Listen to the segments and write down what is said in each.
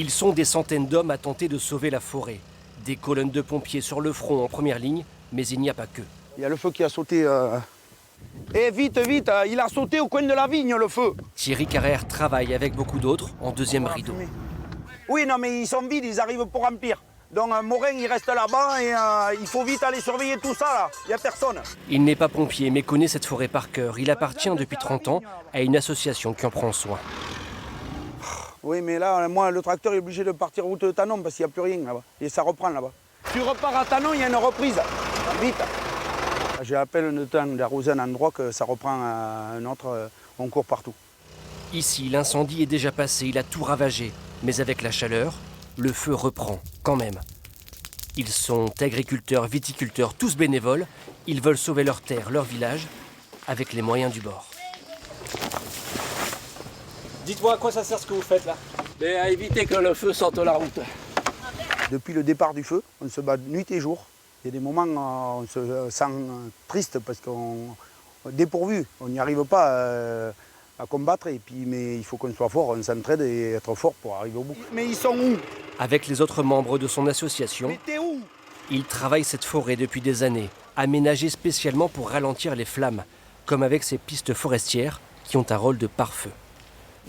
Ils sont des centaines d'hommes à tenter de sauver la forêt. Des colonnes de pompiers sur le front en première ligne, mais il n'y a pas que. Il y a le feu qui a sauté. Eh vite, vite, il a sauté au coin de la vigne, le feu. Thierry Carrère travaille avec beaucoup d'autres en deuxième rideau. Oui, non, mais ils sont vides, ils arrivent pour remplir. Donc Morin, il reste là-bas et il faut vite aller surveiller tout ça, là. Il n'y a personne. Il n'est pas pompier, mais connaît cette forêt par cœur. Il appartient depuis 30 ans à une association qui en prend soin. Oui, mais là, moi, le tracteur est obligé de partir route de Tanon parce qu'il n'y a plus rien là-bas. Et ça reprend là-bas. Tu repars à Tanon, il y a une reprise. Vite. J'ai appelé le temps d'arroser un endroit que ça reprend un autre, on court partout. Ici, l'incendie est déjà passé, il a tout ravagé. Mais avec la chaleur, le feu reprend quand même. Ils sont agriculteurs, viticulteurs, tous bénévoles. Ils veulent sauver leur terre, leur village, avec les moyens du bord. Dites-moi à quoi ça sert ce que vous faites là? Mais à éviter que le feu sorte la route. Depuis le départ du feu, on se bat nuit et jour. Il y a des moments où on se sent triste parce qu'on dépourvu. On n'y arrive pas à combattre. Mais il faut qu'on soit fort, on s'entraide et être fort pour arriver au bout. Mais ils sont où? Avec les autres membres de son association, Mais t'es où? il travaille cette forêt depuis des années, aménagée spécialement pour ralentir les flammes, comme avec ces pistes forestières qui ont un rôle de pare-feu.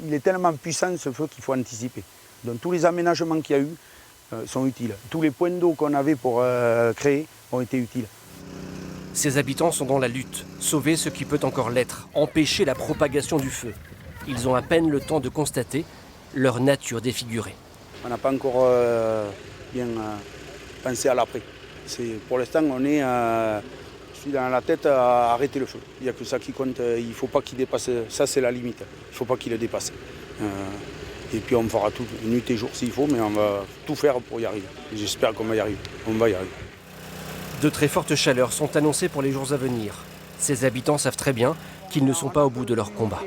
Il est tellement puissant ce feu qu'il faut anticiper. Donc tous les aménagements qu'il y a eu sont utiles. Tous les points d'eau qu'on avait pour créer ont été utiles. Ces habitants sont dans la lutte, sauver ce qui peut encore l'être, empêcher la propagation du feu. Ils ont à peine le temps de constater leur nature défigurée. On n'a pas encore bien pensé à l'après. Pour l'instant, je suis dans la tête à arrêter le feu. Il n'y a que ça qui compte. Il ne faut pas qu'il dépasse. Ça, c'est la limite. Il ne faut pas qu'il le dépasse. Et puis on fera tout, nuit et jour s'il faut, mais on va tout faire pour y arriver. J'espère qu'on va y arriver. On va y arriver. De très fortes chaleurs sont annoncées pour les jours à venir. Ces habitants savent très bien qu'ils ne sont pas au bout de leur combat.